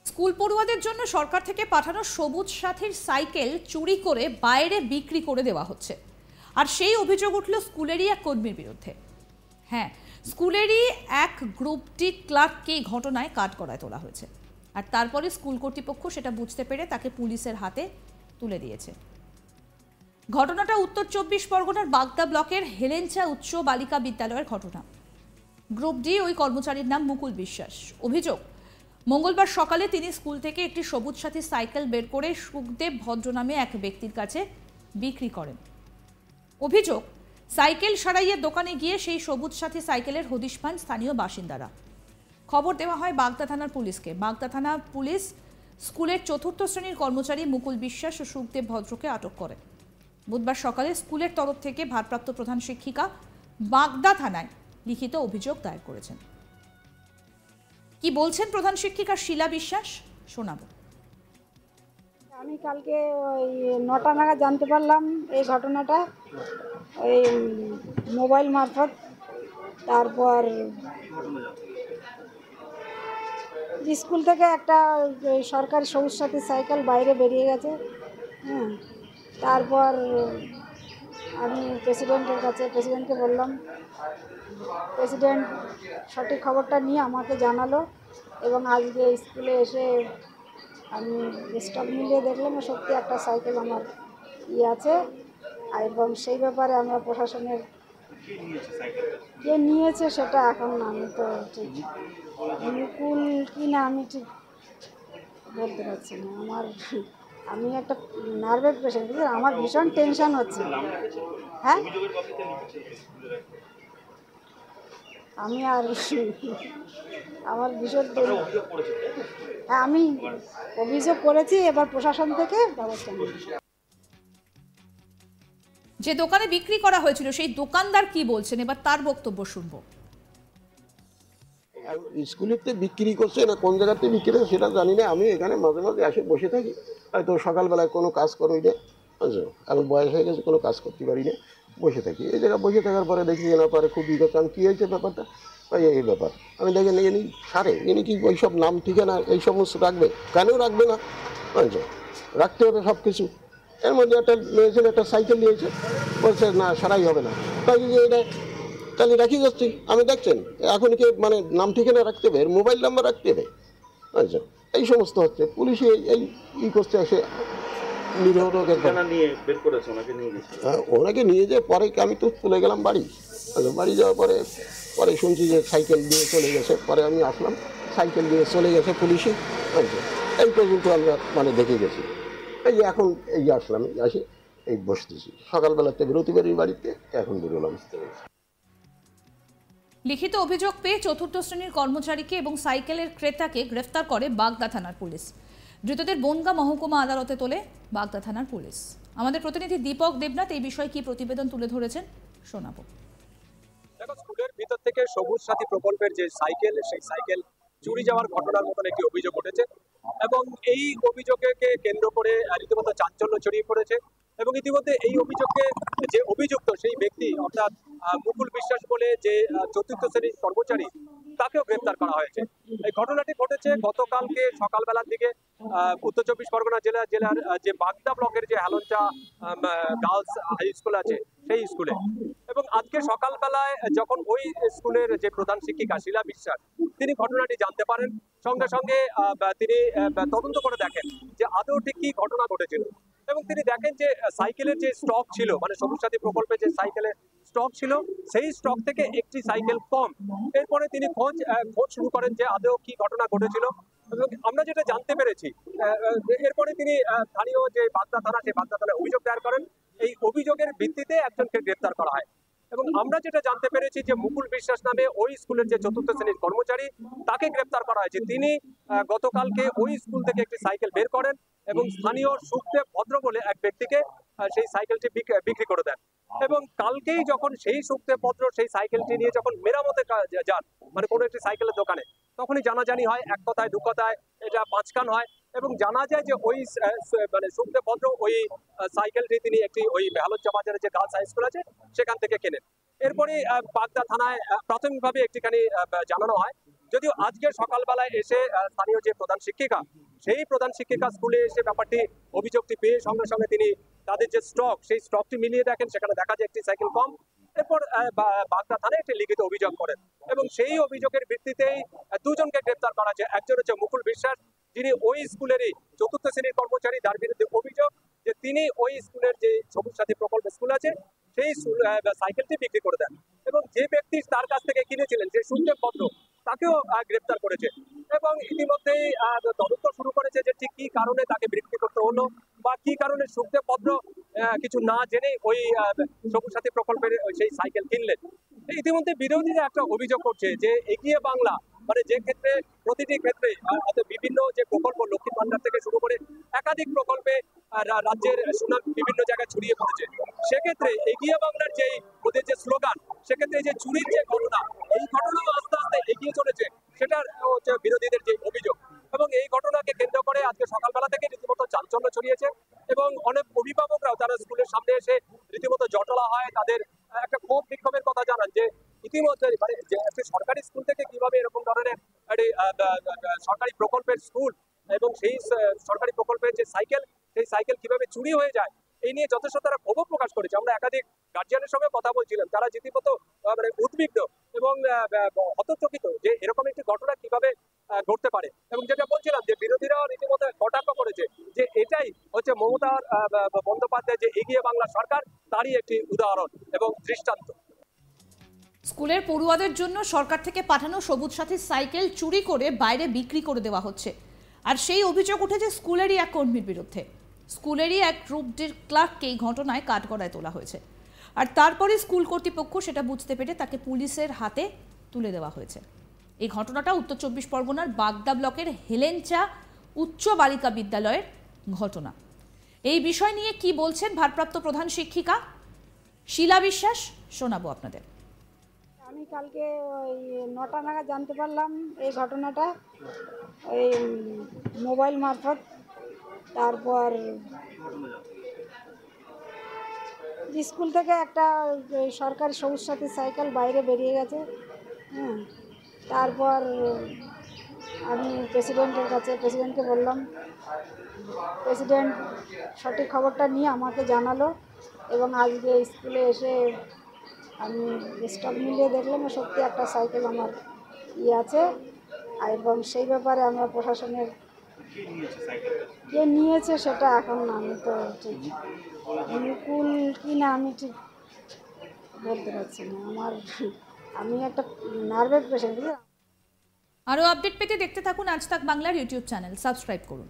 School পড়ুয়াদের জন্য সরকার থেকে পাঠানো সবুজ সাথীর সাইকেল চুরি করে বাইরে বিক্রি করে দেওয়া হচ্ছে। আর সেই অভিযোগ উঠল স্কুলেরই এক কর্মীর বিরুদ্ধে। হ্যাঁ, স্কুলেরই এক গ্রুপ ডি ক্লার্ককে ঘটনায় কাঠগড়ায় তোলা হয়েছে। আর তারপরে স্কুল কর্তৃপক্ষ সেটা বুঝতে পেরে তাকে পুলিশের হাতে তুলে দিয়েছে। ঘটনাটা উত্তর 24 পরগনার বাগদা ব্লকের হেলেঞ্চা উচ্চ বালিকা বিদ্যালয়ের ঘটনা। গ্রুপ ডি ওই কর্মচারীর নাম মুকুল বিশ্বাস। অভিযোগ, মঙ্গলবার সকালে তিনি স্কুল থেকে একটি সবুজ সাথী সাইকেল বের করে সুখদেব ভদ্র নামে এক ব্যক্তির কাছে বিক্রি করেন। অভিযোগ, সাইকেল সারাইয়ের দোকানে গিয়ে সেই সবুজ সাথী সাইকেলের হদিশ পান স্থানীয় বাসিন্দারা। খবর দেওয়া হয় বাগদা থানার পুলিশকে। বাগদা থানা পুলিশ স্কুলের 4র্থ শ্রেণীর কর্মচারী মুকুল বিশ্বাস ও সুখদেব ভদ্রকে আটক করে। বুধবার সকালে স্কুলের তরফ থেকে ভারপ্রাপ্ত প্রধান শিক্ষিকা বাগদা থানায় লিখিত অভিযোগ দায়ের করেছেন। কি বলছেন প্রধান শিক্ষিকা শিলা বিশ্বাস, শোনাবো। আমি কালকে ওই 9টা নাগাদ জানতে পারলাম এই ঘটনাটা, ওই মোবাইল মারফত। তারপর স্কুল থেকে একটা সরকারি সবুজ সাথী সাইকেল বাইরে বেরিয়ে গেছে। তারপর আমি প্রেসিডেন্টকে বললাম, প্রেসিডেন্ট সঠিক খবরটা নিয়ে আমাকে জানালো এবং আজকে স্কুলে এসে আমি স্টক মিলিয়ে দেখলাম সত্যি একটা সাইকেল আমার আছে। এবং সেই ব্যাপারে আমরা প্রশাসনের কে নিয়েছে সেটা এখন আমি তো ঠিক মুকুল কি না আমি ঠিক বলতে পারছি না। আমি একটা নার্ভের পেশেন্ট, আমার ভীষণ টেনশন হচ্ছে। হ্যাঁ, আমি আর আমার ভীষণ আমি অভিযোগ করেছি, এবার প্রশাসন থেকে ব্যবস্থা নেব। যে দোকানে বিক্রি করা হয়েছিল সেই দোকানদার কি বলছেন, এবার তার বক্তব্য শুনবো। স্কুলেতে বিক্রি করছে না কোন জায়গাতে বিক্রি করছে সেটা জানি না। আমি এখানে মাঝে মাঝে এসে বসে থাকি, হয়তো সকালবেলায় কোনো কাজ করি না, বুঝছো, এখন বয়স হয়ে গেছে, কোনো কাজ করতে পারি না, বসে থাকি। এই জায়গায় বসে থাকার পরে দেখি না পারে খুব বিবেচনা কী হয়েছে ব্যাপারটা, এই ব্যাপার আমি দেখি ইনি সারে, ইনি কি ওই সব নাম ঠিকানা এই সমস্ত রাখবে? কেন রাখবে না? বুঝছো, রাখতে হবে সব কিছু। এর মধ্যে একটা মেয়েছেন একটা সাইকেল নিয়েছে, বলছে না সারাই হবে না, তাই এটা তাহলে রাখি যাচ্ছি। আমি দেখছেন এখন কি মানে নাম ঠিকানা রাখতে হবে, মোবাইল নাম্বার রাখতে হবে, আচ্ছা এই সমস্ত হচ্ছে। পুলিশে এই করছে এসে ওনাকে নিয়ে যে পরে আমি তো চলে গেলাম বাড়ি। বাড়ি যাওয়ার পরে শুনছি যে সাইকেল দিয়ে চলে গেছে। পরে আমি আসলাম, সাইকেল দিয়ে চলে গেছে পুলিশে। আচ্ছা এই পর্যন্ত আমরা মানে দেখে গেছি। এই যে এখন এই যে আসলাম, আসি এই বসতেছি, সকালবেলাতে বেরোতে পারি বাড়িতে, এখন বেরোলাম। লিখিত অভিযোগ পেয়ে 4র্থ শ্রেণীর কর্মচারীকে এবং সাইকেলের ক্রেতাকে গ্রেফতার করে বাগদা থানার পুলিশ। ধৃতদের বনগাঁ মহকুমা আদালতে তোলে বাগদা থানার পুলিশ। আমাদের প্রতিনিধি দীপক দেবনাথ এই বিষয়ে কি প্রতিবেদন তুলে ধরেছেন, শোনাবো। দেখো, স্কুলের ভিতর থেকে সবুজ সাথী প্রকল্পের যে সাইকেল, সেই সাইকেল চুরি যাওয়ার ঘটনার মতন একটি অভিযোগ উঠেছে এবং এই অভিযোগকে কেন্দ্র করে রীতিমতো চাঞ্চল্য ছড়িয়ে পড়েছে। এবং ইতিমধ্যে এই অভিযোগকে যে অভিযুক্ত সেই ব্যক্তি অর্থাৎ মুকুল বিশ্বাস বলে যে 4র্থ শ্রেণীর কর্মচারী, তাকেও গ্রেপ্তার করা হয়েছে। এই ঘটনাটি ঘটেছে গতকালকে সকালবেলার দিকে উত্তর 24 পরগনা জেলার যে বাগদা ব্লকের যে হেলেঞ্চা গার্লস হাই স্কুল আছে সেই স্কুলে। এবং আজকে সকালবেলায় যখন ওই স্কুলের যে প্রধান শিক্ষিকা শিলা বিশ্বাস তিনি ঘটনাটি জানতে পারেন, সঙ্গে সঙ্গে তিনি তদন্ত করে দেখেন যে আদৌ ঠিক কি ঘটনা ঘটেছিল। এবং তিনি দেখেন যে সাইকেলের যে স্টক ছিল, মানে সবুজ সাথী প্রকল্পে যে সাইকেলের স্টক ছিল সেই স্টক থেকে একটি সাইকেল কম। এরপরে তিনি খোঁজ শুরু করেন যে আদৌ কি ঘটনা ঘটেছিল। এবং আমরা যেটা জানতে পেরেছি, এরপরে তিনি স্থানীয় যে বাগদা থানা, সেই বাগদা থানায় অভিযোগ দায়ের করেন। এই অভিযোগের ভিত্তিতে একজনকে গ্রেপ্তার করা হয়। এবং আমরা যেটা জানতে পেরেছি যে মুকুল বিশ্বাস নামে ওই স্কুলের যে 4র্থ শ্রেণীর কর্মচারী, তাকে গ্রেপ্তার করা হয়েছে। তিনি গতকালকে ওই স্কুল থেকে একটি সাইকেল বের করেন এবং স্থানীয় সুখদেব ভদ্র বলে এক ব্যক্তিকে সেই সাইকেলটি বিক্রি করে দেন। এবং কালকেই যখন সেই সুখদেব ভদ্র সেই সাইকেলটি নিয়ে যখন মেরামতে যান, মানে কোনো একটি সাইকেলের দোকানে, তখনই জানাজানি হয়, এক কথায় দু কথায় এটা পাঁচকান হয়। এবং জানা যায় যে ওই মানে সুখদেব ভদ্র ওই সাইকেলটি তিনি একটি ওই হেলেঞ্চা বাজারে যে গার্লস হাই স্কুল আছে সেখান থেকে কেনেন। এরপরে বাগদা থানায় প্রাথমিকভাবে একটিখানি জানানো হয় যদিও আজকে সকালবেলায় এসে স্থানীয় যে প্রধান শিক্ষিকা, সেই প্রধান শিক্ষিকা স্কুলে এসে ব্যাপারটি অভিযোগটি পেয়ে সঙ্গে সঙ্গে তিনি তাদের যে স্টক, সেই স্টকটি মিলিয়ে দেখেন, সেখানে দেখা যায় একটি সাইকেল কম। এরপর বাগদা থানায় একটি লিখিত অভিযোগ করেন এবং সেই অভিযোগের ভিত্তিতেই দুজনকে গ্রেপ্তার করা হয়েছে। একজন হচ্ছে মুকুল বিশ্বাস, যিনি ওই স্কুলেরই ৪র্থ শ্রেণীর কর্মচারী, যার বিরুদ্ধে অভিযোগ যে তিনি ওই স্কুলের যে সবুজ সাথী প্রকল্প স্কুল আছে সেই সাইকেলটি বিক্রি করে দেন এবং যে ব্যক্তি তার কাছ থেকে কিনেছিলেন, যে সুখদেব পত্র, তাকেও গ্রেপ্তার করেছে এবং ইতিমধ্যেই তদন্ত শুরু করেছে যে ঠিক কি কারণে তাকে বিক্রি করতে হলো বা কি কারণে সুখদেব পত্র কিছু না জেনে ওই সবুজ সাথী প্রকল্পের সেই সাইকেল কিনলেন। ইতিমধ্যে বিরোধীরা একটা অভিযোগ করছে যে এগিয়ে বাংলা, মানে যে ক্ষেত্রে প্রতিটি ক্ষেত্রে বিভিন্ন যে প্রকল্প, লক্ষ্মী ভান্ডার থেকে শুরু করে একাধিক প্রকল্পে রাজ্যের সুনাম বিভিন্ন জায়গায় ছড়িয়ে পড়েছে, সেক্ষেত্রে এগিয়ে বাংলার যে ওদের যে স্লোগান, সেক্ষেত্রে যে চুরির যে ঘটনা, এই ঘটনাও আস্তে আস্তে এগিয়ে চলেছে, সেটার হচ্ছে বিরোধীদের যে অভিযোগ। এবং এই ঘটনাকে কেন্দ্র করে আজকে সকালবেলা থেকে রীতিমতো চাঞ্চল্য ছড়িয়েছে এবং অনেক অভিভাবকরাও তারা স্কুলের সামনে এসে রীতিমতো জটলা হয়, তাদের একটা ক্ষোভ বিক্ষোভের কথা জানান যে ইতিমধ্যে মানে যে একটি সরকারি স্কুল থেকে কিভাবে এরকম ধরনের একটি সরকারি প্রকল্পের স্কুল এবং সেই সরকারি প্রকল্পের যে সাইকেল, সেই সাইকেল কিভাবে চুরি হয়ে যায়, এই নিয়ে যথেষ্ট তারা ক্ষোভ প্রকাশ করেছে। আমরা একাধিক গার্জিয়ানের সঙ্গে কথা বলছিলাম, তারা রীতিমতো মানে উদ্বিগ্ন এবং হতচকিত যে এরকম একটি ঘটনা কিভাবে ঘটতে পারে। এবং যেটা বলছিলাম যে বিরোধীরাও রীতিমতো কটাক্ষ করেছে যে এটাই হচ্ছে মমতা বন্দ্যোপাধ্যায় যে এগিয়ে বাংলা সরকার, তারই একটি উদাহরণ এবং দৃষ্টান্ত। স্কুলের পড়ুয়াদের জন্য সরকার থেকে পাঠানো সবুজ সাথী সাইকেল চুরি করে বাইরে বিক্রি করে দেওয়া হচ্ছে, আর সেই অভিযোগ উঠেছে স্কুলেরই এক কর্মীর বিরুদ্ধে। স্কুলেরই এক গ্রুপ ডির ক্লার্ককে এই ঘটনায় কাঠগড়ায় তোলা হয়েছে, আর তারপরে স্কুল কর্তৃপক্ষ সেটা বুঝতে পেরে তাকে পুলিশের হাতে তুলে দেওয়া হয়েছে। এই ঘটনাটা উত্তর ২৪ পরগনার বাগদা ব্লকের হেলেঞ্চা উচ্চ বালিকা বিদ্যালয়ের ঘটনা। এই বিষয় নিয়ে কি বলছেন ভারপ্রাপ্ত প্রধান শিক্ষিকা শিলা বিশ্বাস, শোনাবো আপনাদের। আমি কালকে ওই ৯টা নাগাদ জানতে পারলাম এই ঘটনাটা, ওই মোবাইল মারফত। তারপর স্কুল থেকে একটা সরকারি সবুজ সাথী সাইকেল বাইরে বেরিয়ে গেছে। হ্যাঁ, তারপর আমি প্রেসিডেন্টকে বললাম, প্রেসিডেন্ট সঠিক খবরটা নিয়ে আমাকে জানালো এবং আজকে স্কুলে এসে আমি স্টক মিলিয়ে দেখলাম সত্যি একটা সাইকেল আমার আছে, এবং সেই ব্যাপারে আমরা প্রশাসনের কে নিয়েছে সেটা এখন আমি তো ঠিক মুকুল কি না আমি ঠিক বলতে পারছি না। আমি একটা নার্ভের পেশেন্ট। আরও আপডেট পেতে দেখতে থাকুন আজ তাক বাংলার ইউটিউব চ্যানেল, সাবস্ক্রাইব করুন।